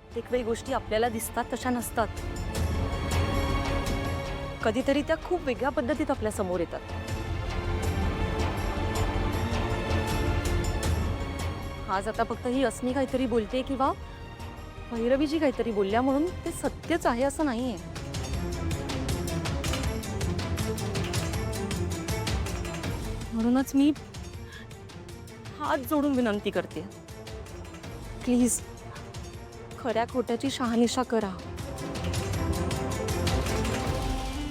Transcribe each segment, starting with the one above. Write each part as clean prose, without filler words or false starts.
प्रत्येक वेळी गोष्टी आपल्याला दिसतात तशा नसतात. कधीतरी त्या खूप वेगळ्या पद्धतीत आपल्या समोर येतात. आज आता फक्त ही अस्मी काहीतरी बोलते किंवा भैरवीजी काहीतरी बोलल्या म्हणून ते सत्यच आहे असं नाहीये. म्हणूनच मी हात जोडून विनंती करते, प्लीज खऱ्या खोट्याची शहानिशा करा.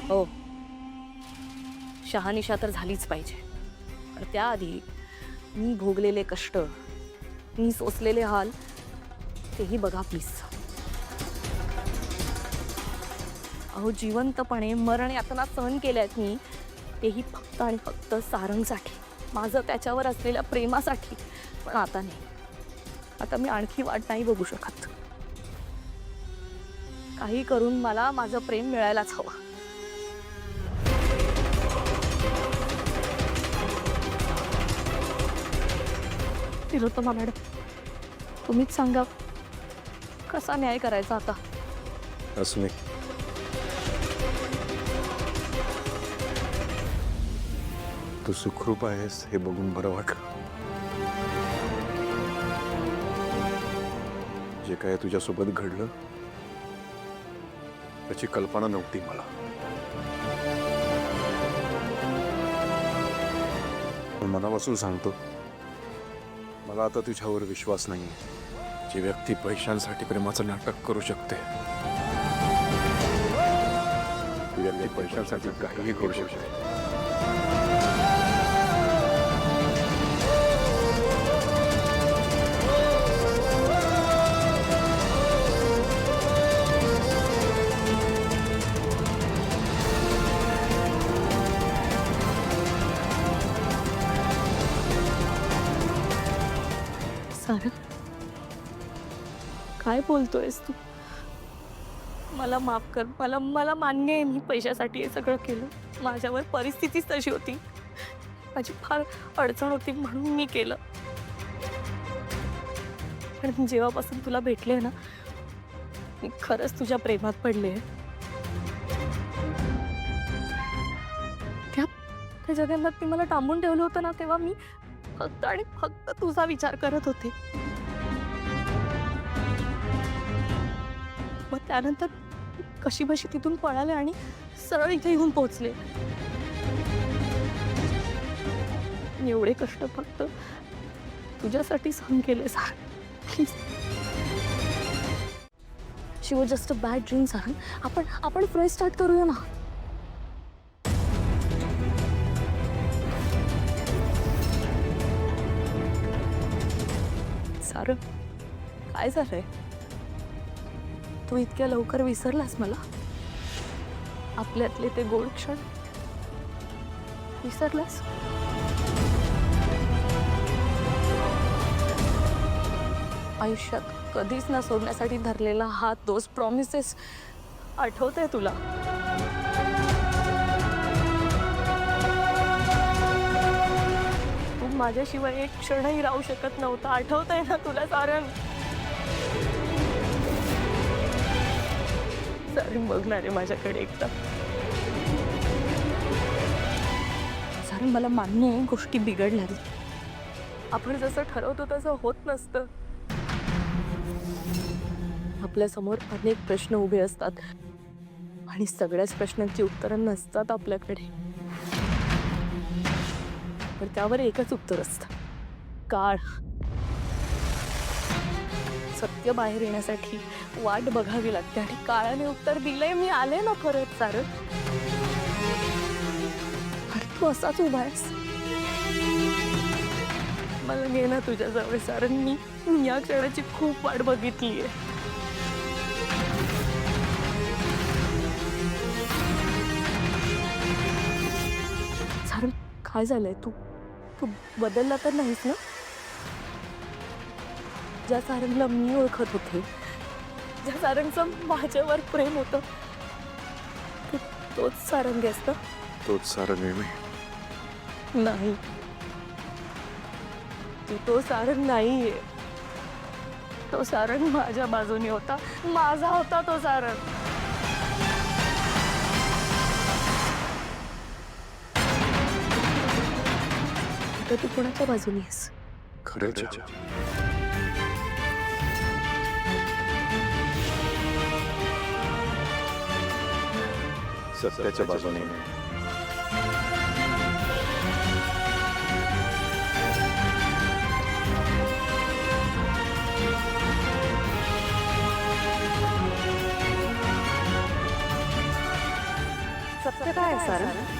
हो, शहानिशा तर झालीच पाहिजे, पण त्याआधी मी भोगलेले कष्ट, मी सोसलेले हाल तेही बघा प्लीज. अहो, जिवंतपणे मरण यातना सहन केल्यात मी, तेही फक्त आणि फक्त सारंगसाठी, माझं त्याच्यावर असलेल्या प्रेमासाठी. पण आता नाही, आता मी आणखी वाट नाही बघू शकत. काही करून मला माझं प्रेम मिळायलाच हवं. तिलोत्तमा मॅडम, तुम्हीच सांगा कसा न्याय करायचा आता. अस्मी, तू सुखरूप आहेस हे बघून बरं वाटलं. जे काय तुझ्यासोबत घडलं त्याची कल्पना नव्हती मला. पण मनापासून सांगतो, मला आता तुझ्यावर विश्वास नाही. जी व्यक्ती पैशांसाठी प्रेमाचं नाटक करू शकते, ती व्यक्ती पैशांसाठी काहीही करू शकते. सारंग, काय बोलतोयस तू? मला माफ कर. मला मान्य आहे, मी पैशासाठी हे सगळं केलं. माझ्यावर परिस्थितीच तशी होती, माझी फार अडचण होती म्हणून मी केलं. पण जेव्हापासून तुला भेटले ना, मी खरंच तुझ्या प्रेमात पडले. त्या जगन्नाथ मला टांबून ठेवलं होतं ना, तेव्हा मी फक्त आणि फक्त तुझा विचार करत होते. मग त्यानंतर कशी बशी तिथून पळाले आणि सरळ इथे येऊन पोहोचले. एवढे कष्ट फक्त तुझ्यासाठी सहन केले. Sir please, she was just a bad dream. Sir आपण फ्रेश स्टार्ट करूया ना. सारंग, काय झालंय? तू इतक्या लवकर विसरलास मला? आपल्यातले ते गोड क्षण विसरलास? आयुष्यात कधीच न सोडण्यासाठी धरलेला हा दोस्त प्रॉमिसेस आठवतंय तुला? तू माझ्याशिवाय एक क्षणही राहू शकत नव्हता. आठवतंय ना तुला सारंग? सारंग, बघणार आहे माझ्याकडे एकदा. सारंग, मला मान्य आहे गोष्टी बिघडल्या. आपण जसं ठरवतो तसं होत नसतं. आपल्या समोर अनेक प्रश्न उभे असतात आणि सगळ्याच प्रश्नांची उत्तरं नसतात आपल्याकडे. पण त्यावर एकच उत्तर असतं, काळ. सत्य बाहेर येण्यासाठी वाट बघावी लागते आणि काळाने उत्तर दिलंय. मी आले ना परत. सारंग, अरे तू असाच उभा आहेस. मला घे ना तुझ्या जवळ. सारंग, मी या क्षणाची खूप वाट बघितलीये. सारंग, काय झालंय? तू बदलला तर नाहीस ना? ज्या सारंगला मी ओळखत होते, ज्या सारंगचं माझ्यावर प्रेम होतं, तोच सारंग आहेस ना? तोच सारंग आहे मी. नाही, तू तो सारंग नाहीये. तो सारंग माझ्या बाजूने होता, माझा होता तो सारंग. आता तू कोणाच्या बाजूने आहेस? खरंच सत्याच्या बाजूने. सत्य काय आहे सारंग?